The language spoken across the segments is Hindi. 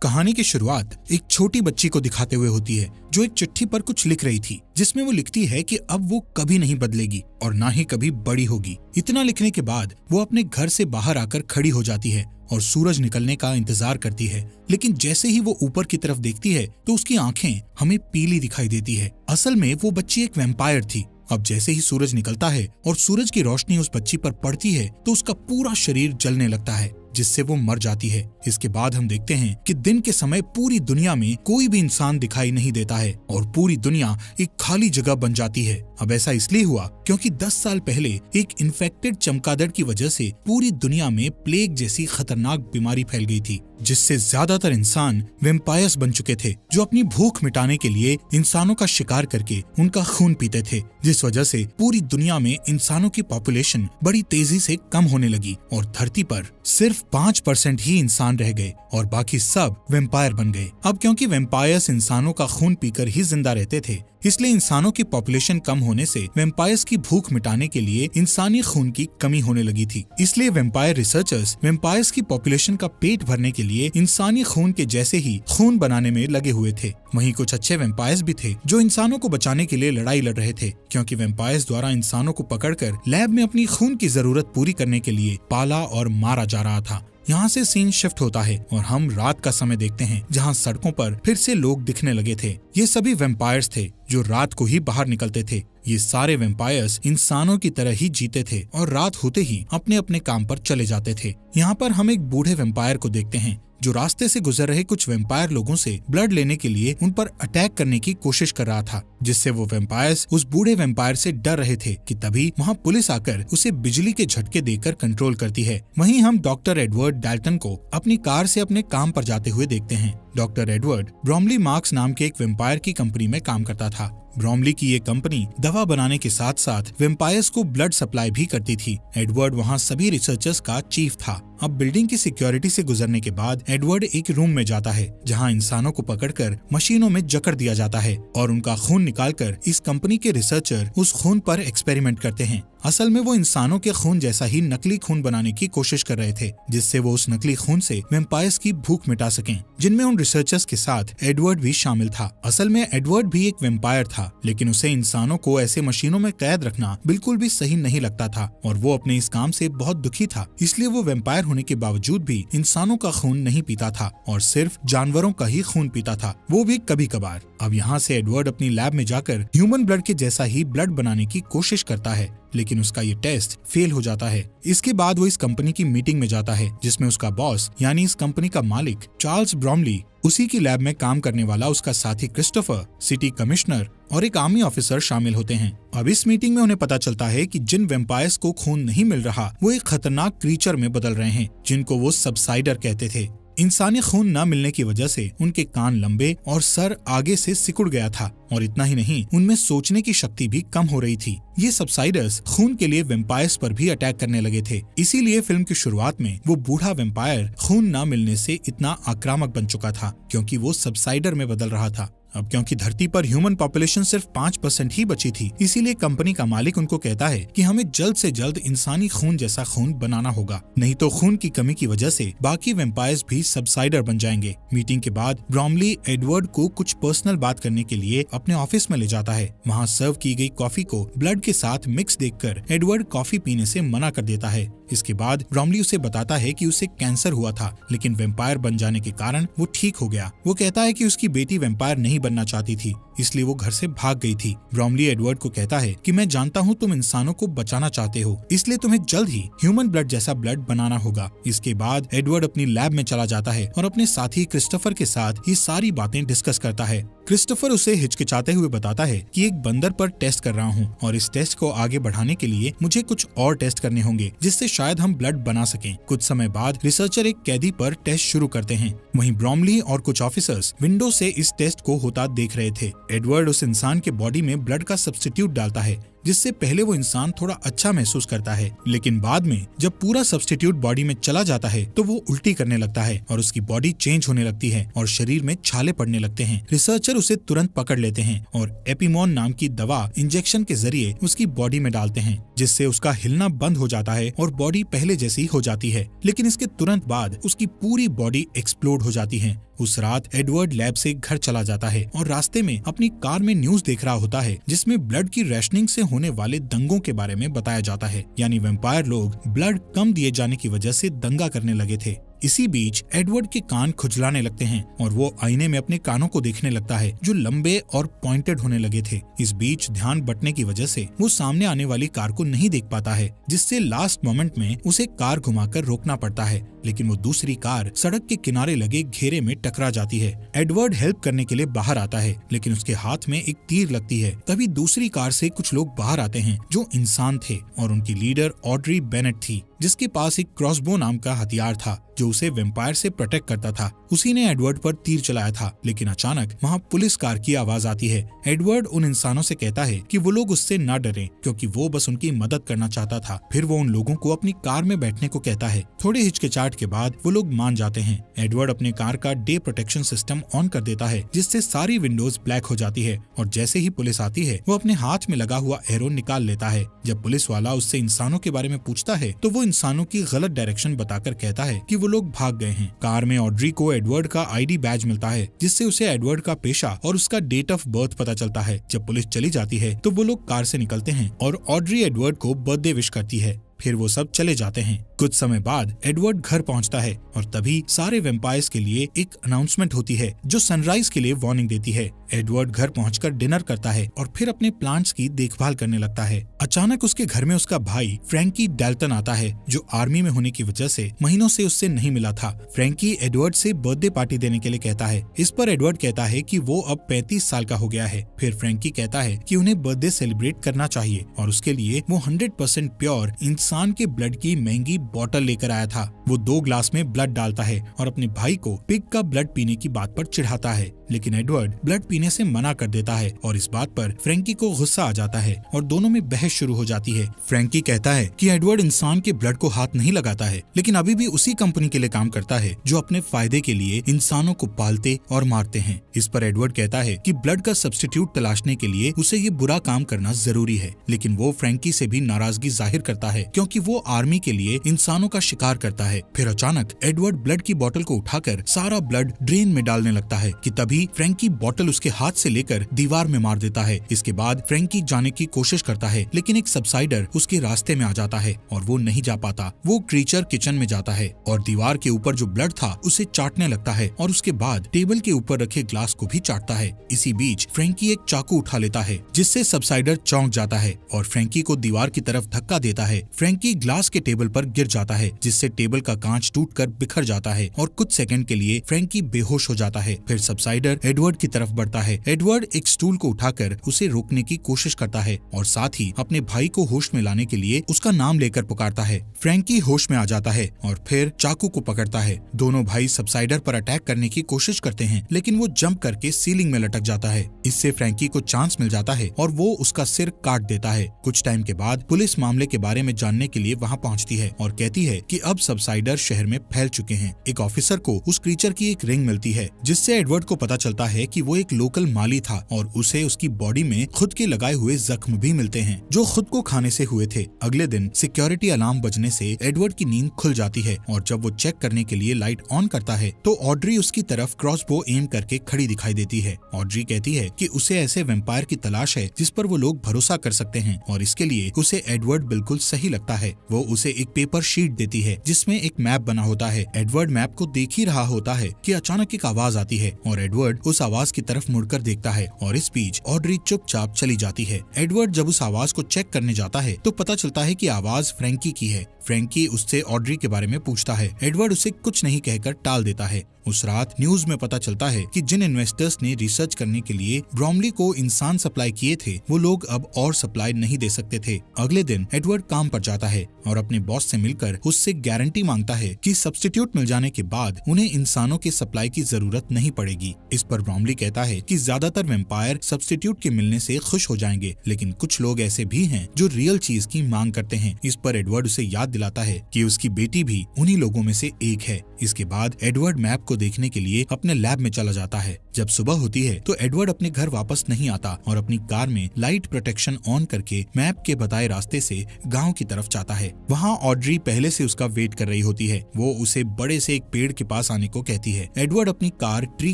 कहानी की शुरुआत एक छोटी बच्ची को दिखाते हुए होती है जो एक चिट्ठी पर कुछ लिख रही थी, जिसमें वो लिखती है कि अब वो कभी नहीं बदलेगी और ना ही कभी बड़ी होगी। इतना लिखने के बाद वो अपने घर से बाहर आकर खड़ी हो जाती है और सूरज निकलने का इंतजार करती है, लेकिन जैसे ही वो ऊपर की तरफ देखती है तो उसकी आंखें हमें पीली दिखाई देती है। असल में वो बच्ची एक वैम्पायर थी। अब जैसे ही सूरज निकलता है और सूरज की रोशनी उस बच्ची पर पड़ती है तो उसका पूरा शरीर जलने लगता है, जिससे वो मर जाती है। इसके बाद हम देखते हैं कि दिन के समय पूरी दुनिया में कोई भी इंसान दिखाई नहीं देता है और पूरी दुनिया एक खाली जगह बन जाती है। अब ऐसा इसलिए हुआ क्योंकि 10 साल पहले एक इन्फेक्टेड चमगादड़ की वजह से पूरी दुनिया में प्लेग जैसी खतरनाक बीमारी फैल गई थी, जिससे ज्यादातर इंसान वैम्पायर्स बन चुके थे जो अपनी भूख मिटाने के लिए इंसानों का शिकार करके उनका खून पीते थे, जिस वजह से पूरी दुनिया में इंसानों की पॉपुलेशन बड़ी तेजी से कम होने लगी और धरती पर सिर्फ 5% ही इंसान रह गए और बाकी सब वैम्पायर बन गए। अब क्योंकि वैम्पायर्स इंसानों का खून पीकर ही जिंदा रहते थे, इसलिए इंसानों की पॉपुलेशन कम होने से वैम्पायर्स की भूख मिटाने के लिए इंसानी खून की कमी होने लगी थी। इसलिए वैम्पायर रिसर्चर्स वैम्पायर्स की पॉपुलेशन का पेट भरने के लिए इंसानी खून के जैसे ही खून बनाने में लगे हुए थे। वहीं कुछ अच्छे वैम्पायर्स भी थे जो इंसानों को बचाने के लिए लड़ाई लड़ रहे थे, क्योंकि वैम्पायर्स द्वारा इंसानों को पकड़कर लैब में अपनी खून की जरूरत पूरी करने के लिए पाला और मारा जा रहा था। यहाँ से सीन शिफ्ट होता है और हम रात का समय देखते हैं, जहाँ सड़कों पर फिर से लोग दिखने लगे थे। ये सभी वैम्पायर्स थे जो रात को ही बाहर निकलते थे। ये सारे वैम्पायर्स इंसानों की तरह ही जीते थे और रात होते ही अपने अपने काम पर चले जाते थे। यहाँ पर हम एक बूढ़े वैम्पायर को देखते हैं जो रास्ते से गुजर रहे कुछ वैम्पायर लोगों से ब्लड लेने के लिए उन पर अटैक करने की कोशिश कर रहा था, जिससे वो वैम्पायर्स उस बूढ़े वैम्पायर से डर रहे थे कि तभी वहाँ पुलिस आकर उसे बिजली के झटके देकर कंट्रोल करती है। वहीं हम डॉक्टर एडवर्ड डाल्टन को अपनी कार से अपने काम पर जाते हुए देखते हैं। डॉक्टर एडवर्ड ब्रोमली मार्क्स नाम के एक वैम्पायर की कंपनी में काम करता था। ब्रोमली की ये कंपनी दवा बनाने के साथ साथ वैम्पायर्स को ब्लड सप्लाई भी करती थी। एडवर्ड वहाँ सभी रिसर्चर्स का चीफ था। अब बिल्डिंग की सिक्योरिटी से गुजरने के बाद एडवर्ड एक रूम में जाता है जहाँ इंसानों को पकड़कर मशीनों में जकड़ दिया जाता है और उनका खून निकालकर इस कंपनी के रिसर्चर उस खून पर एक्सपेरिमेंट करते हैं। असल में वो इंसानों के खून जैसा ही नकली खून बनाने की कोशिश कर रहे थे, जिससे वो उस नकली खून से वैम्पायर्स की भूख मिटा सकें, जिनमें उन रिसर्चर्स के साथ एडवर्ड भी शामिल था। असल में एडवर्ड भी एक वैम्पायर था, लेकिन उसे इंसानों को ऐसे मशीनों में कैद रखना बिल्कुल भी सही नहीं लगता था और वो अपने इस काम से बहुत दुखी था। इसलिए वो वैम्पायर होने के बावजूद भी इंसानों का खून नहीं पीता था और सिर्फ जानवरों का ही खून पीता था, वो भी कभी कभार। अब यहाँ से एडवर्ड अपनी लैब में जाकर ह्यूमन ब्लड के जैसा ही ब्लड बनाने की कोशिश करता है, लेकिन उसका ये टेस्ट फेल हो जाता है। इसके बाद वो इस कंपनी की मीटिंग में जाता है, जिसमें उसका बॉस यानी इस कंपनी का मालिक चार्ल्स ब्रोमली, उसी की लैब में काम करने वाला उसका साथी क्रिस्टोफर, सिटी कमिश्नर और एक आर्मी ऑफिसर शामिल होते हैं। अब इस मीटिंग में उन्हें पता चलता है कि जिन वैम्पायर्स को खून नहीं मिल रहा वो एक खतरनाक क्रीचर में बदल रहे हैं, जिनको वो सबसाइडर कहते थे। इंसानी खून न मिलने की वजह से उनके कान लंबे और सर आगे से सिकुड़ गया था और इतना ही नहीं, उनमें सोचने की शक्ति भी कम हो रही थी। ये सबसाइडर्स खून के लिए वैम्पायर्स पर भी अटैक करने लगे थे। इसीलिए फिल्म की शुरुआत में वो बूढ़ा वैम्पायर खून न मिलने से इतना आक्रामक बन चुका था, क्योंकि वो सबसाइडर में बदल रहा था। अब क्योंकि धरती पर ह्यूमन पॉपुलेशन सिर्फ 5% ही बची थी, इसीलिए कंपनी का मालिक उनको कहता है कि हमें जल्द से जल्द इंसानी खून जैसा खून बनाना होगा, नहीं तो खून की कमी की वजह से बाकी वैम्पायर्स भी सबसाइडर बन जाएंगे। मीटिंग के बाद ब्रोमली एडवर्ड को कुछ पर्सनल बात करने के लिए अपने ऑफिस में ले जाता है। वहाँ सर्व की गई कॉफी को ब्लड के साथ मिक्स देखकर एडवर्ड कॉफी पीने से मना कर देता है। इसके बाद ब्रोमली उसे बताता है कि उसे कैंसर हुआ था, लेकिन वैम्पायर बन जाने के कारण वो ठीक हो गया। वो कहता है कि उसकी बेटी वैम्पायर नहीं बनना चाहती थी, इसलिए वो घर से भाग गई थी। ब्रोमली एडवर्ड को कहता है कि मैं जानता हूँ तुम इंसानों को बचाना चाहते हो, इसलिए तुम्हें जल्द ही ह्यूमन ब्लड जैसा ब्लड बनाना होगा। इसके बाद एडवर्ड अपनी लैब में चला जाता है और अपने साथी क्रिस्टोफर के साथ ये सारी बातें डिस्कस करता है। क्रिस्टोफर उसे हिचकिचाते हुए बताता है कि एक बंदर पर टेस्ट कर रहा हूँ और इस टेस्ट को आगे बढ़ाने के लिए मुझे कुछ और टेस्ट करने होंगे, जिससे शायद हम ब्लड बना सकें। कुछ समय बाद रिसर्चर एक कैदी पर टेस्ट शुरू करते हैं। वहीं ब्रोमली और कुछ ऑफिसर्स विंडो से इस टेस्ट को होता देख रहे थे। एडवर्ड उस इंसान के बॉडी में ब्लड का सब्स्टिट्यूट डालता है, जिससे पहले वो इंसान थोड़ा अच्छा महसूस करता है, लेकिन बाद में जब पूरा सब्स्टिट्यूट बॉडी में चला जाता है तो वो उल्टी करने लगता है और उसकी बॉडी चेंज होने लगती है और शरीर में छाले पड़ने लगते हैं। रिसर्चर उसे तुरंत पकड़ लेते हैं और एपिमोन नाम की दवा इंजेक्शन के जरिए उसकी बॉडी में डालते हैं, जिससे उसका हिलना बंद हो जाता है और बॉडी पहले जैसी हो जाती है। लेकिन इसके तुरंत बाद उसकी पूरी बॉडी एक्सप्लोड हो जाती है। उस रात एडवर्ड लैब से घर चला जाता है और रास्ते में अपनी कार में न्यूज देख रहा होता है जिसमें ब्लड की रेशनिंग से होने वाले दंगों के बारे में बताया जाता है, यानी वैम्पायर लोग ब्लड कम दिए जाने की वजह से दंगा करने लगे थे। इसी बीच एडवर्ड के कान खुजलाने लगते हैं और वो आईने में अपने कानों को देखने लगता है जो लंबे और पॉइंटेड होने लगे थे। इस बीच ध्यान बंटने की वजह से वो सामने आने वाली कार को नहीं देख पाता है, जिससे लास्ट मोमेंट में उसे कार घुमाकर रोकना पड़ता है, लेकिन वो दूसरी कार सड़क के किनारे लगे घेरे में टकरा जाती है। एडवर्ड हेल्प करने के लिए बाहर आता है, लेकिन उसके हाथ में एक तीर लगती है। तभी दूसरी कार से कुछ लोग बाहर आते हैं जो इंसान थे और उनकी लीडर ऑड्री बेनेट थी, जिसके पास एक क्रॉसबो नाम का हथियार था जो उसे वैम्पायर से प्रोटेक्ट करता था। उसी ने एडवर्ड पर तीर चलाया था, लेकिन अचानक वहाँ पुलिस कार की आवाज आती है। एडवर्ड उन इंसानों से कहता है कि वो लोग उससे न डरें क्योंकि वो बस उनकी मदद करना चाहता था। फिर वो उन लोगों को अपनी कार में बैठने को कहता है। थोड़े हिचकिचाहट के बाद वो लोग मान जाते हैं। एडवर्ड अपने कार का डे प्रोटेक्शन सिस्टम ऑन कर देता है, जिससे सारी विंडोज ब्लैक हो जाती है और जैसे ही पुलिस आती है वो अपने हाथ में लगा हुआ एरो निकाल लेता है। जब पुलिस वाला उससे इंसानों के बारे में पूछता है तो वो इंसानों की गलत डायरेक्शन बताकर कहता है कि वो लोग भाग गए हैं। कार में ऑड्री को एडवर्ड का आईडी बैज मिलता है, जिससे उसे एडवर्ड का पेशा और उसका डेट ऑफ बर्थ पता चलता है। जब पुलिस चली जाती है तो वो लोग कार से निकलते हैं और ऑड्री एडवर्ड को बर्थडे विश करती है। फिर वो सब चले जाते हैं। कुछ समय बाद एडवर्ड घर पहुंचता है और तभी सारे वैम्पायर्स के लिए एक अनाउंसमेंट होती है जो सनराइज के लिए वार्निंग देती है। एडवर्ड घर पहुंचकर डिनर करता है और फिर अपने प्लांट्स की देखभाल करने लगता है। अचानक उसके घर में उसका भाई फ्रैंकी डैल्टन आता है जो आर्मी में होने की वजह से महीनों से उससे नहीं मिला था। फ्रैंकी एडवर्ड से बर्थडे पार्टी देने के लिए कहता है। इस पर एडवर्ड कहता है कि वो अब 35 साल का हो गया है। फिर फ्रैंकी कहता है कि उन्हें बर्थडे सेलिब्रेट करना चाहिए और उसके लिए वो 100% प्योर इंसान के ब्लड की महंगी बोतल लेकर आया था। वो 2 ग्लास में ब्लड डालता है और अपने भाई को पिग का ब्लड पीने की बात पर चिढ़ाता है, लेकिन एडवर्ड ब्लड पीने से मना कर देता है और इस बात पर फ्रैंकी को गुस्सा आ जाता है और दोनों में बहस शुरू हो जाती है। फ्रैंकी कहता है कि एडवर्ड इंसान के ब्लड को हाथ नहीं लगाता है, लेकिन अभी भी उसी कंपनी के लिए काम करता है जो अपने फायदे के लिए इंसानों को पालते और मारते हैं। इस पर एडवर्ड कहता है कि ब्लड का सब्स्टिट्यूट तलाशने के लिए उसे ये बुरा काम करना जरूरी है, लेकिन वो फ्रैंकी से भी नाराजगी जाहिर करता है क्योंकि वो आर्मी के लिए इंसानों का शिकार करता है। फिर अचानक एडवर्ड ब्लड की बोतल को उठाकर सारा ब्लड ड्रेन में डालने लगता है कि तभी फ्रैंकी बोतल उसके हाथ से लेकर दीवार में मार देता है। इसके बाद फ्रैंकी जाने की कोशिश करता है, लेकिन एक सबसाइडर उसके रास्ते में आ जाता है और वो नहीं जा पाता। वो क्रीचर किचन में जाता है और दीवार के ऊपर जो ब्लड था उसे चाटने लगता है और उसके बाद टेबल के ऊपर रखे ग्लास को भी चाटता है। इसी बीच फ्रैंकी एक चाकू उठा लेता है, जिससे सबसाइडर चौंक जाता है और फ्रैंकी को दीवार की तरफ धक्का देता है। फ्रैंकी ग्लास के टेबल पर गिर जाता है, जिससे टेबल का कांच टूटकर बिखर जाता है और कुछ सेकंड के लिए फ्रैंकी बेहोश हो जाता है। फिर सबसाइडर एडवर्ड की तरफ बढ़ता है। एडवर्ड एक स्टूल को उठाकर उसे रोकने की कोशिश करता है और साथ ही अपने भाई को होश में लाने के लिए उसका नाम लेकर पुकारता है। फ्रैंकी होश में आ जाता है और फिर चाकू को पकड़ता है। दोनों भाई सबसाइडर पर अटैक करने की कोशिश करते हैं, लेकिन वो जंप करके सीलिंग में लटक जाता है। इससे फ्रैंकी को चांस मिल जाता है और वो उसका सिर काट देता है। कुछ टाइम के बाद पुलिस मामले के बारे में जानने के लिए वहाँ पहुँचती है और कहती है कि अब सबसाइडर शहर में फैल चुके हैं। एक ऑफिसर को उस क्रीचर की एक रिंग मिलती है, जिससे एडवर्ड को पता चलता है कि वो एक लोकल माली था और उसे उसकी बॉडी में खुद के लगाए हुए जख्म भी मिलते हैं जो खुद को खाने से हुए थे। अगले दिन सिक्योरिटी अलार्म बजने से एडवर्ड की नींद खुल जाती है और जब वो चेक करने के लिए लाइट ऑन करता है तो ऑड्री उसकी तरफ क्रॉसबो एम करके खड़ी दिखाई देती है। ऑड्री कहती है कि उसे ऐसे वैम्पायर की तलाश है जिस पर वो लोग भरोसा कर सकते हैं और इसके लिए उसे एडवर्ड बिल्कुल सही लगता है। वो उसे एक पेपर शीट देती है जिसमें एक मैप बना होता है। एडवर्ड मैप को देख ही रहा होता है कि अचानक एक आवाज आती है और एडवर्ड उस आवाज की तरफ मुड़कर देखता है और इस बीच ऑड्री चुपचाप चली जाती है। एडवर्ड जब उस आवाज को चेक करने जाता है तो पता चलता है कि आवाज फ्रैंकी की है। फ्रैंकी उससे ऑड्री के बारे में पूछता है। एडवर्ड उसे कुछ नहीं कहकर टाल देता है। उस रात न्यूज में पता चलता है कि जिन इन्वेस्टर्स ने रिसर्च करने के लिए ब्रॉमली को इंसान सप्लाई किए थे वो लोग अब और सप्लाई नहीं दे सकते थे। अगले दिन एडवर्ड काम पर जाता है और अपने बॉस से मिलकर उससे गारंटी मांगता है कि सब्स्टिट्यूट मिल जाने के बाद उन्हें इंसानों के सप्लाई की जरूरत नहीं पड़ेगी। इस पर ब्रॉमली कहता है कि ज्यादातर वैम्पायर सब्स्टिट्यूट के मिलने से खुश हो जाएंगे, लेकिन कुछ लोग ऐसे भी हैं जो रियल चीज की मांग करते हैं। इस पर एडवर्ड उसे याद दिलाता है कि उसकी बेटी भी उन्हीं लोगों में से एक है। इसके बाद एडवर्ड मैप को देखने के लिए अपने लैब में चला जाता है। जब सुबह होती है तो एडवर्ड अपने घर वापस नहीं आता और अपनी कार में लाइट प्रोटेक्शन ऑन करके मैप के बताए रास्ते से गांव की तरफ जाता है। वहाँ ऑड्री पहले से उसका वेट कर रही होती है। वो उसे बड़े से एक पेड़ के पास आने को कहती है। एडवर्ड अपनी कार ट्री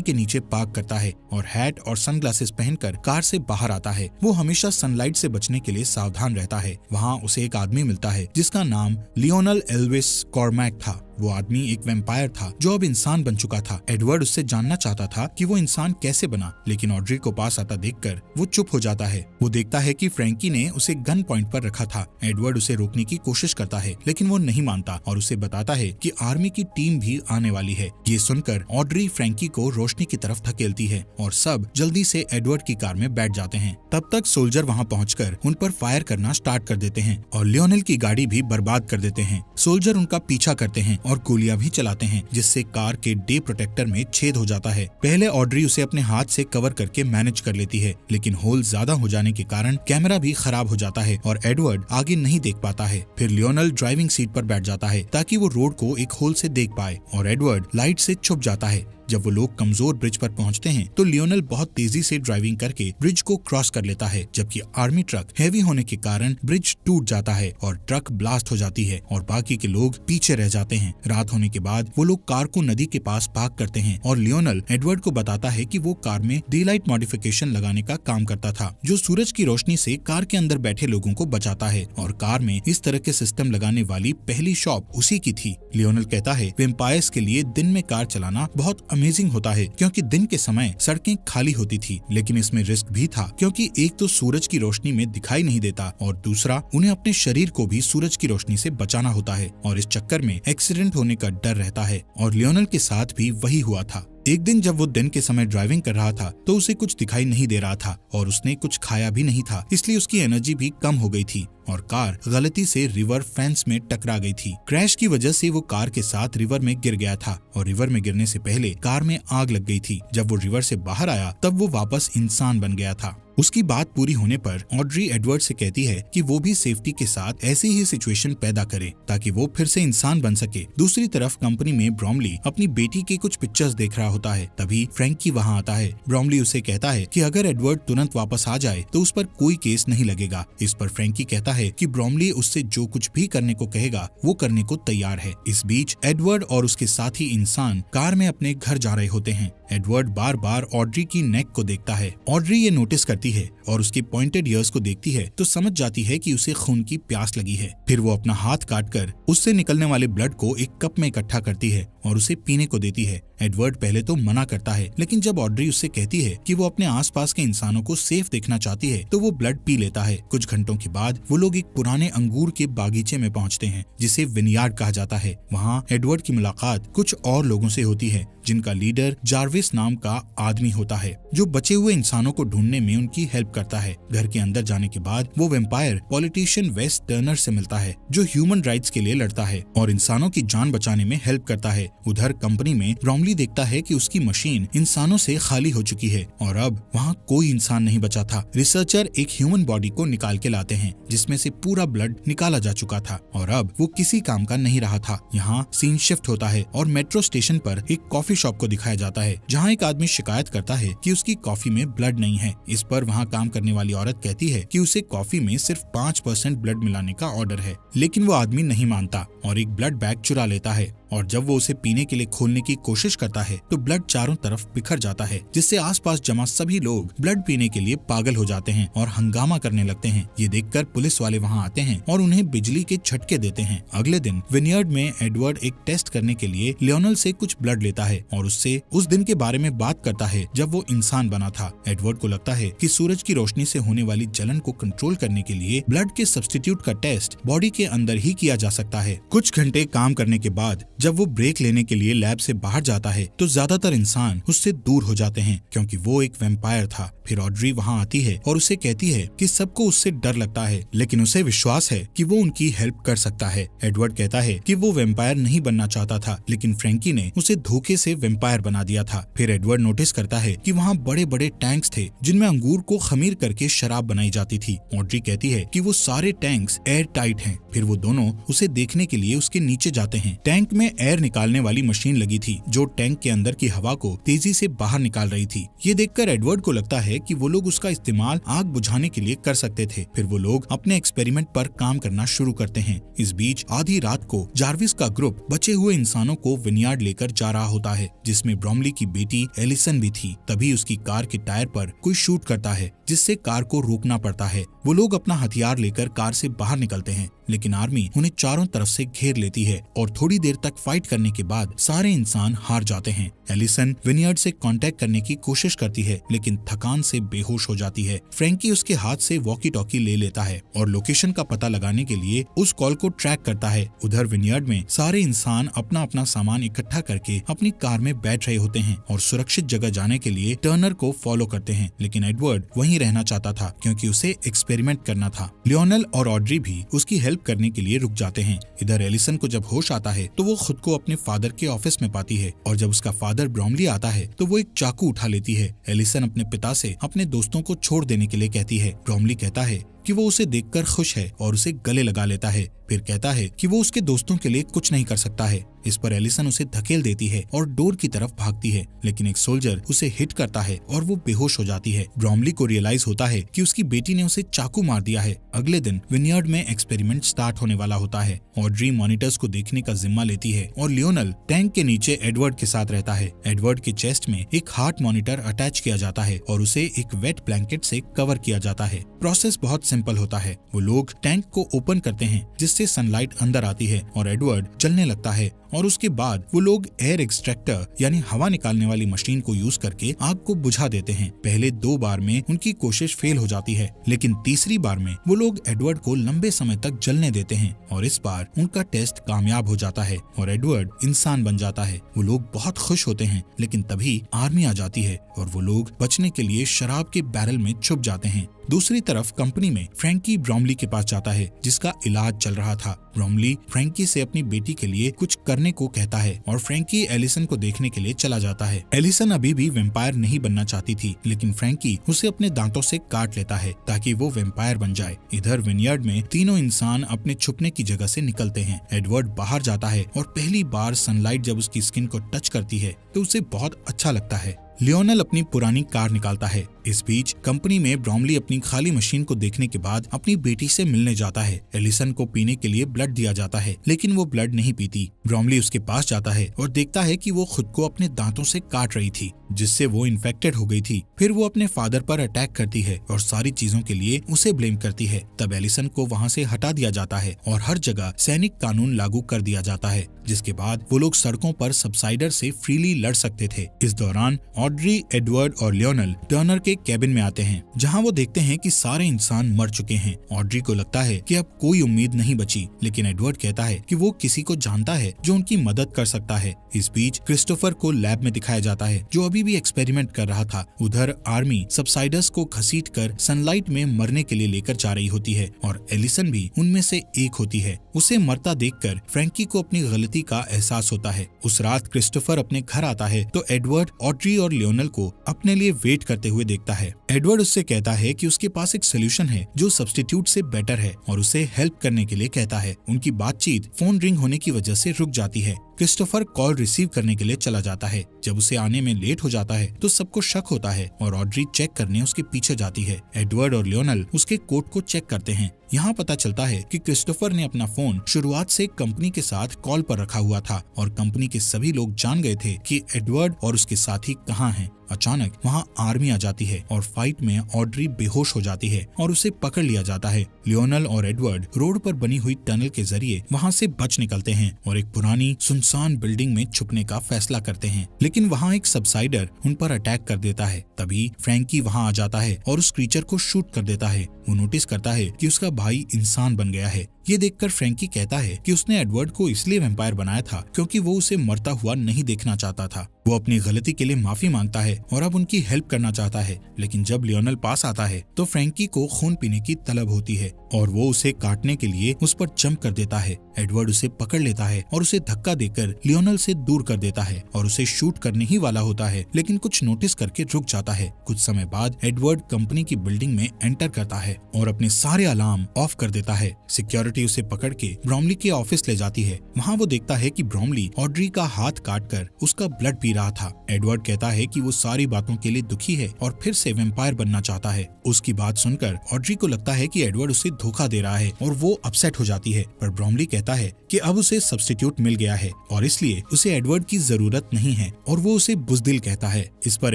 के नीचे पार्क करता है और हैट और सनग्लासेस पहनकर कार से बाहर आता है। वो हमेशा सनलाइट से बचने के लिए सावधान रहता है। वहाँ उसे एक आदमी मिलता है जिसका नाम लियोनल एल्विस कॉर्मैक था। वो आदमी एक वैम्पायर था जो अब इंसान बन चुका था। एडवर्ड उससे जानना चाहता था कि वो इंसान कैसे बना, लेकिन ऑड्री को पास आता देखकर वो चुप हो जाता है। वो देखता है कि फ्रैंकी ने उसे गन पॉइंट पर रखा था। एडवर्ड उसे रोकने की कोशिश करता है लेकिन वो नहीं मानता और उसे बताता है कि आर्मी की टीम भी आने वाली है। ये सुनकर ऑड्री फ्रैंकी को रोशनी की तरफ धकेलती है और सब जल्दी से एडवर्ड की कार में बैठ जाते हैं। तब तक सोल्जर वहाँ पहुंचकर उन पर फायर करना स्टार्ट कर देते हैं और लियोनेल की गाड़ी भी बर्बाद कर देते हैं। सोल्जर उनका पीछा करते हैं और गोलियां भी चलाते हैं जिससे कार के डे प्रोटेक्टर में छेद हो जाता है। पहले ऑड्री उसे अपने हाथ से कवर करके मैनेज कर लेती है, लेकिन होल ज्यादा हो जाने के कारण कैमरा भी खराब हो जाता है और एडवर्ड आगे नहीं देख पाता है। फिर लियोनेल ड्राइविंग सीट पर बैठ जाता है ताकि वो रोड को एक होल से देख पाए और एडवर्ड लाइट से छुप जाता है। जब वो लोग कमजोर ब्रिज पर पहुंचते हैं तो लियोनेल बहुत तेजी से ड्राइविंग करके ब्रिज को क्रॉस कर लेता है, जबकि आर्मी ट्रक हैवी होने के कारण ब्रिज टूट जाता है और ट्रक ब्लास्ट हो जाती है और बाकी के लोग पीछे रह जाते हैं। रात होने के बाद वो लोग कार को नदी के पास पार्क करते हैं और लियोनेल एडवर्ड को बताता है कि वो कार में डे लाइट मॉडिफिकेशन लगाने का काम करता था, जो सूरज की रोशनी से कार के अंदर बैठे लोगों को बचाता है और कार में इस तरह के सिस्टम लगाने वाली पहली शॉप उसी की थी। लियोनेल कहता है वैम्पायर्स के लिए दिन में कार चलाना बहुत अमेजिंग होता है क्योंकि दिन के समय सड़कें खाली होती थी, लेकिन इसमें रिस्क भी था क्योंकि एक तो सूरज की रोशनी में दिखाई नहीं देता और दूसरा उन्हें अपने शरीर को भी सूरज की रोशनी से बचाना होता है और इस चक्कर में एक्सीडेंट होने का डर रहता है। और लियोनेल के साथ भी वही हुआ था। एक दिन जब वो दिन के समय ड्राइविंग कर रहा था तो उसे कुछ दिखाई नहीं दे रहा था और उसने कुछ खाया भी नहीं था, इसलिए उसकी एनर्जी भी कम हो गई थी और कार गलती से रिवर फेंस में टकरा गई थी। क्रैश की वजह से वो कार के साथ रिवर में गिर गया था और रिवर में गिरने से पहले कार में आग लग गई थी। जब वो रिवर से बाहर आया तब वो वापस इंसान बन गया था। उसकी बात पूरी होने पर ऑड्री एडवर्ड से कहती है कि वो भी सेफ्टी के साथ ऐसी ही सिचुएशन पैदा करे ताकि वो फिर से इंसान बन सके। दूसरी तरफ कंपनी में ब्रॉमली अपनी बेटी के कुछ पिक्चर्स देख रहा होता है। तभी फ्रैंकी वहाँ आता है। ब्रॉमली उसे कहता है कि अगर एडवर्ड तुरंत वापस आ जाए तो उस पर कोई केस नहीं लगेगा। इस पर फ्रैंकी कहता है कि ब्रॉमली उससे जो कुछ भी करने को कहेगा वो करने को तैयार है। इस बीच एडवर्ड और उसके साथी इंसान कार में अपने घर जा रहे होते हैं। एडवर्ड बार बार ऑड्री की नेक को देखता है। ऑड्री ये नोटिस करती है और उसके पॉइंटेड ईयर्स को देखती है तो समझ जाती है कि उसे खून की प्यास लगी है। फिर वो अपना हाथ काटकर उससे निकलने वाले ब्लड को एक कप में इकट्ठा करती है और उसे पीने को देती है। एडवर्ड पहले तो मना करता है, लेकिन जब ऑड्री उससे कहती है कि वो अपने आसपास के इंसानों को सेफ देखना चाहती है तो वो ब्लड पी लेता है। कुछ घंटों के बाद वो लोग एक पुराने अंगूर के बागीचे में पहुंचते हैं जिसे विनयार्ड कहा जाता है। वहाँ एडवर्ड की मुलाकात कुछ और लोगों से होती है जिनका लीडर जार्विस नाम का आदमी होता है जो बचे हुए इंसानों को ढूंढने में उनकी हेल्प करता है। घर के अंदर जाने के बाद वो वैम्पायर पॉलिटिशियन वेस टर्नर से मिलता है जो ह्यूमन राइट्स के लिए लड़ता है और इंसानों की जान बचाने में हेल्प करता है। उधर कंपनी में ब्रॉमली देखता है कि उसकी मशीन इंसानों से खाली हो चुकी है और अब वहाँ कोई इंसान नहीं बचा था। रिसर्चर एक ह्यूमन बॉडी को निकाल के लाते हैं जिसमें से पूरा ब्लड निकाला जा चुका था और अब वो किसी काम का नहीं रहा था। यहाँ सीन शिफ्ट होता है और मेट्रो स्टेशन पर एक कॉफी शॉप को दिखाया जाता है जहाँ एक आदमी शिकायत करता है कि उसकी कॉफी में ब्लड नहीं है। इस पर वहाँ काम करने वाली औरत कहती है कि उसे कॉफी में सिर्फ 5% ब्लड मिलाने का ऑर्डर है, लेकिन वो आदमी नहीं मानता और एक ब्लड बैग चुरा लेता है और जब वो उसे पीने के लिए खोलने की कोशिश करता है तो ब्लड चारों तरफ बिखर जाता है जिससे आसपास जमा सभी लोग ब्लड पीने के लिए पागल हो जाते हैं और हंगामा करने लगते हैं। ये देखकर पुलिस वाले वहाँ आते हैं और उन्हें बिजली के झटके देते हैं। अगले दिन विनयार्ड में एडवर्ड एक टेस्ट करने के लिए लियोनेल से कुछ ब्लड लेता है और उससे उस दिन के बारे में बात करता है जब वो इंसान बना था। एडवर्ड को लगता है कि सूरज की रोशनी से होने वाली जलन को कंट्रोल करने के लिए ब्लड के सब्स्टिट्यूट का टेस्ट बॉडी के अंदर ही किया जा सकता है। कुछ घंटे काम करने के बाद जब वो ब्रेक लेने के लिए लैब से बाहर जाता है तो ज्यादातर इंसान उससे दूर हो जाते हैं क्योंकि वो एक वैम्पायर था। फिर ऑड्री वहाँ आती है और उसे कहती है कि सबको उससे डर लगता है, लेकिन उसे विश्वास है कि वो उनकी हेल्प कर सकता है। एडवर्ड कहता है कि वो वैम्पायर नहीं बनना चाहता था, लेकिन फ्रैंकी ने उसे धोखे से वैम्पायर बना दिया था। फिर एडवर्ड नोटिस करता है कि वहाँ बड़े बड़े टैंक्स थे जिनमें अंगूर को खमीर करके शराब बनाई जाती थी। ऑड्री कहती है कि वो सारे टैंक्स एयर टाइट हैं। फिर वो दोनों उसे देखने के लिए उसके नीचे जाते हैं। टैंक में एयर निकालने वाली मशीन लगी थी जो टैंक के अंदर की हवा को तेजी से बाहर निकाल रही थी। ये देखकर एडवर्ड को लगता है कि वो लोग उसका इस्तेमाल आग बुझाने के लिए कर सकते थे। फिर वो लोग अपने एक्सपेरिमेंट पर काम करना शुरू करते हैं। इस बीच आधी रात को जार्विस का ग्रुप बचे हुए इंसानों को विनयार्ड लेकर जा रहा होता है, जिसमें ब्रोमली की बेटी एलिसन भी थी। तभी उसकी कार के टायर पर कोई शूट करता है, जिससे कार को रोकना पड़ता है। वो लोग अपना हथियार लेकर कार से बाहर निकलते हैं, लेकिन आर्मी उन्हें चारों तरफ से घेर लेती है और थोड़ी देर तक फाइट करने के बाद सारे इंसान हार जाते हैं। एलिसन विनयार्ड से कांटेक्ट करने की कोशिश करती है, लेकिन थकान से बेहोश हो जाती है। फ्रैंकी उसके हाथ से वॉकी टॉकी ले लेता है और लोकेशन का पता लगाने के लिए उस कॉल को ट्रैक करता है। उधर विनयार्ड में सारे इंसान अपना अपना सामान इकट्ठा करके अपनी कार में बैठ रहे होते हैं और सुरक्षित जगह जाने के लिए टर्नर को फॉलो करते हैं, लेकिन एडवर्ड वहीं रहना चाहता था क्योंकि उसे एक्सपेरिमेंट करना था। लियोनेल और ऑड्री भी उसकी हेल्प करने के लिए रुक जाते हैं। इधर एलिसन को जब होश आता है तो वो खुद को अपने फादर के ऑफिस में पाती है और जब उसका फादर ब्रोमली आता है तो वो एक चाकू उठा लेती है। एलिसन अपने पिता से अपने दोस्तों को छोड़ देने के लिए कहती है। ब्रोमली कहता है कि वो उसे देखकर खुश है और उसे गले लगा लेता है। फिर कहता है कि वो उसके दोस्तों के लिए कुछ नहीं कर सकता है। इस पर एलिसन उसे धकेल देती है और डोर की तरफ भागती है, लेकिन एक सोल्जर उसे हिट करता है और वो बेहोश हो जाती है। ब्रोमली को रियलाइज होता है कि उसकी बेटी ने उसे चाकू मार दिया है। अगले दिन विनयार्ड में एक्सपेरिमेंट स्टार्ट होने वाला होता है। ऑड्री मॉनिटर्स को देखने का जिम्मा लेती है और लियोनेल टैंक के नीचे एडवर्ड के साथ रहता है। एडवर्ड के चेस्ट में एक हार्ट मॉनिटर अटैच किया जाता है और उसे एक वेट ब्लैंकेट से कवर किया जाता है। प्रोसेस बहुत सिंपल होता है। वो लोग टैंक को ओपन करते हैं जिससे सनलाइट अंदर आती है और एडवर्ड चलने लगता है और उसके बाद वो लोग एयर एक्सट्रैक्टर यानी हवा निकालने वाली मशीन को यूज करके आग को बुझा देते हैं। पहले 2 बार में उनकी कोशिश फेल हो जाती है, लेकिन तीसरी बार में वो लोग एडवर्ड को लंबे समय तक जलने देते हैं और इस बार उनका टेस्ट कामयाब हो जाता है और एडवर्ड इंसान बन जाता है। वो लोग बहुत खुश होते हैं, लेकिन तभी आर्मी आ जाती है और वो लोग बचने के लिए शराब के बैरल में छुप जाते हैं। दूसरी तरफ कंपनी में फ्रैंकी ब्रोमली के पास जाता है जिसका इलाज चल रहा था। ब्रोमली फ्रैंकी से अपनी बेटी के लिए कुछ करने को कहता है और फ्रैंकी एलिसन को देखने के लिए चला जाता है। एलिसन अभी भी वैम्पायर नहीं बनना चाहती थी, लेकिन फ्रैंकी उसे अपने दांतों से काट लेता है ताकि वो वैम्पायर बन जाए। इधर विनयार्ड में तीनों इंसान अपने छुपने की जगह से निकलते हैं। एडवर्ड बाहर जाता है और पहली बार सनलाइट जब उसकी स्किन को टच करती है तो उसे बहुत अच्छा लगता है। लियोनेल अपनी पुरानी कार निकालता है। इस बीच कंपनी में ब्रोमली अपनी खाली मशीन को देखने के बाद अपनी बेटी से मिलने जाता है। एलिसन को पीने के लिए ब्लड दिया जाता है, लेकिन वो ब्लड नहीं पीती। ब्रोमली उसके पास जाता है और देखता है कि वो खुद को अपने दांतों से काट रही थी, जिससे वो इन्फेक्टेड हो गई थी। फिर वो अपने फादर पर अटैक करती है और सारी चीजों के लिए उसे ब्लेम करती है। तब एलिसन को वहाँ से हटा दिया जाता है और हर जगह सैनिक कानून लागू कर दिया जाता है, जिसके बाद वो लोग सड़कों पर सबसाइडर से फ्रीली लड़ सकते थे। इस दौरान ऑड्री, एडवर्ड और लियोनेल टर्नर के कैबिन में आते हैं, जहां वो देखते हैं कि सारे इंसान मर चुके हैं। ऑड्री को लगता है कि अब कोई उम्मीद नहीं बची, लेकिन एडवर्ड कहता है कि वो किसी को जानता है जो उनकी मदद कर सकता है। इस बीच क्रिस्टोफर को लैब में दिखाया जाता है, जो अभी भी एक्सपेरिमेंट कर रहा था। उधर आर्मी सबसाइडर्स को घसीटकर सनलाइट में मरने के लिए लेकर जा रही होती है और एलिसन भी उनमें से एक होती है। उसे मरता देखकर फ्रैंकी को अपनी गलती का एहसास होता है। उस रात क्रिस्टोफर अपने घर आता है तो एडवर्ड ऑड्री और लियोनेल को अपने लिए वेट करते हुए देखता है। एडवर्ड उससे कहता है कि उसके पास एक सोल्यूशन है जो सब्स्टिट्यूट से बेटर है और उसे हेल्प करने के लिए कहता है। उनकी बातचीत फोन रिंग होने की वजह से रुक जाती है। क्रिस्टोफर कॉल रिसीव करने के लिए चला जाता है। जब उसे आने में लेट हो जाता है तो सबको शक होता है और ऑड्री चेक करने उसके पीछे जाती है। एडवर्ड और लियोनेल उसके कोट को चेक करते हैं। यहाँ पता चलता है कि क्रिस्टोफर ने अपना फोन शुरुआत से कंपनी के साथ कॉल पर रखा हुआ था और कंपनी के सभी लोग जान गए थे कि एडवर्ड और उसके साथी कहाँ हैं। अचानक वहाँ आर्मी आ जाती है और फाइट में ऑड्री बेहोश हो जाती है और उसे पकड़ लिया जाता है। लियोनेल और एडवर्ड रोड पर बनी हुई टनल के जरिए वहाँ से बच निकलते हैं और एक पुरानी सुनसान बिल्डिंग में छुपने का फैसला करते हैं, लेकिन वहाँ एक सबसाइडर उन पर अटैक कर देता है। तभी फ्रैंकी वहाँ आ जाता है और उस क्रीचर को शूट कर देता है। वो नोटिस करता है कि उसका भाई इंसान बन गया है। ये देखकर फ्रैंकी कहता है कि उसने एडवर्ड को इसलिए वैम्पायर बनाया था क्योंकि वो उसे मरता हुआ नहीं देखना चाहता था। वो अपनी गलती के लिए माफी मांगता है और अब उनकी हेल्प करना चाहता है, लेकिन जब लियोनल पास आता है तो फ्रैंकी को खून पीने की तलब होती है और वो उसे काटने के लिए उस पर जंप कर देता है। एडवर्ड उसे पकड़ लेता है और उसे धक्का देकर लियोनल से दूर कर देता है और उसे शूट करने ही वाला होता है, लेकिन कुछ नोटिस करके रुक जाता है। कुछ समय बाद एडवर्ड कंपनी की बिल्डिंग में एंटर करता है और अपने सारे अलार्म ऑफ कर देता है। सिक्योरिटी उसे पकड़ के ब्रॉमली के ऑफिस ले जाती है। वहाँ वो देखता है कि ब्रॉमली ऑड्री का हाथ काटकर उसका ब्लड पी रहा था। एडवर्ड कहता है कि वो सारी बातों के लिए दुखी है और फिर से वैम्पायर बनना चाहता है। उसकी बात सुनकर ऑड्री को लगता है कि एडवर्ड उसे धोखा दे रहा है और वो अपसेट हो जाती है, पर ब्रॉमली कहता है कि अब उसे सब्स्टिट्यूट मिल गया है और इसलिए उसे एडवर्ड की जरूरत नहीं है और वो उसे बुज़दिल कहता है। इस पर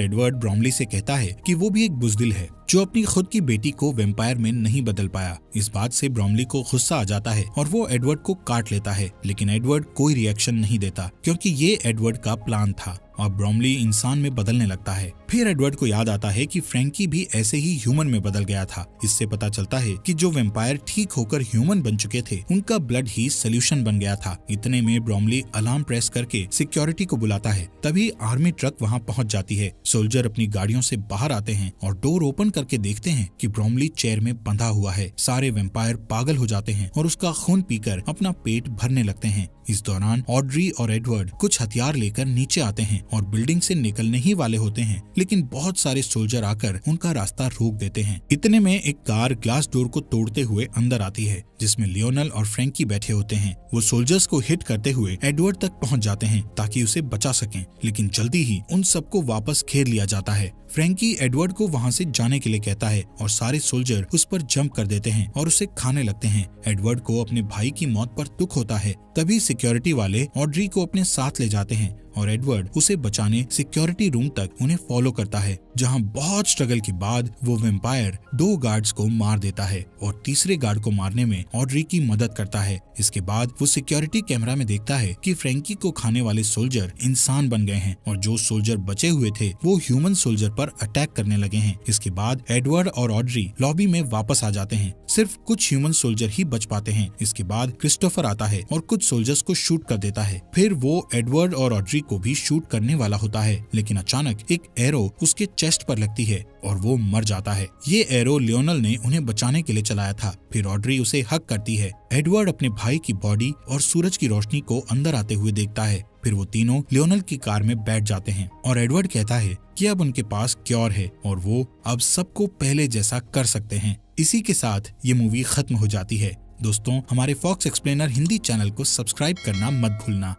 एडवर्ड ब्रॉमली से कहता है कि वो भी एक बुज़दिल है जो अपनी खुद की बेटी को वैम्पायर में नहीं बदल पाया। इस बात से ब्रॉमली को गुस्सा आ जाता है और वो एडवर्ड को काट लेता है, लेकिन एडवर्ड कोई रिएक्शन नहीं देता क्योंकि ये एडवर्ड का प्लान था। अब ब्रॉमली इंसान में बदलने लगता है। फिर एडवर्ड को याद आता है कि फ्रैंकी भी ऐसे ही ह्यूमन में बदल गया था। इससे पता चलता है कि जो वैम्पायर ठीक होकर ह्यूमन बन चुके थे उनका ब्लड ही सोल्यूशन बन गया था। इतने में ब्रॉमली अलार्म प्रेस करके सिक्योरिटी को बुलाता है। तभी आर्मी ट्रक वहाँ पहुँच जाती है। सोल्जर अपनी गाड़ियों से बाहर आते हैं और डोर ओपन करके देखते हैं कि ब्रॉमली चेयर में बंधा हुआ है। सारे वैम्पायर पागल हो जाते हैं और उसका खून पीकर अपना पेट भरने लगते हैं। इस दौरान ऑड्री और एडवर्ड कुछ हथियार लेकर नीचे आते हैं और बिल्डिंग से निकलने ही वाले होते हैं, लेकिन बहुत सारे सोल्जर आकर उनका रास्ता रोक देते हैं। इतने में एक कार ग्लास डोर को तोड़ते हुए अंदर आती है, जिसमें लियोनल और फ्रैंकी बैठे होते हैं। वो सोल्जर्स को हिट करते हुए एडवर्ड तक पहुंच जाते हैं ताकि उसे बचा सकें, लेकिन जल्दी ही उन सबको वापस घेर लिया जाता है। फ्रैंकी एडवर्ड को वहां से जाने के लिए कहता है और सारे सोल्जर उस पर जंप कर देते हैं और उसे खाने लगते हैं। एडवर्ड को अपने भाई की मौत पर दुख होता है। तभी सिक्योरिटी वाले ऑड्री को अपने साथ ले जाते हैं और एडवर्ड उसे बचाने सिक्योरिटी रूम तक उन्हें फॉलो करता है, जहां बहुत स्ट्रगल के बाद वो वैम्पायर 2 गार्ड्स को मार देता है और तीसरे गार्ड को मारने में ऑड्री की मदद करता है। इसके बाद वो सिक्योरिटी कैमरा में देखता है कि फ्रैंकी को खाने वाले सोल्जर इंसान बन गए हैं और जो सोल्जर बचे हुए थे वो ह्यूमन सोल्जर पर अटैक करने लगे हैं। इसके बाद एडवर्ड और ऑड्री लॉबी में वापस आ जाते हैं। सिर्फ कुछ ह्यूमन सोल्जर ही बच पाते हैं। इसके बाद क्रिस्टोफर आता है और कुछ सोल्जर्स को शूट कर देता है। फिर वो एडवर्ड और ऑड्री को भी शूट करने वाला होता है, लेकिन अचानक एक एरो उसके चेस्ट पर लगती है और वो मर जाता है। ये एरो लियोनल ने उन्हें बचाने के लिए चलाया था। फिर ऑड्री उसे हक करती है। एडवर्ड अपने भाई की बॉडी और सूरज की रोशनी को अंदर आते हुए देखता है। फिर वो तीनों लियोनल की कार में बैठ जाते हैं और एडवर्ड कहता है कि अब उनके पास क्योर है और वो अब सबको पहले जैसा कर सकते हैं। इसी के साथ ये मूवी खत्म हो जाती है। दोस्तों, हमारे फॉक्स एक्सप्लेनर हिंदी चैनल को सब्सक्राइब करना मत भूलना।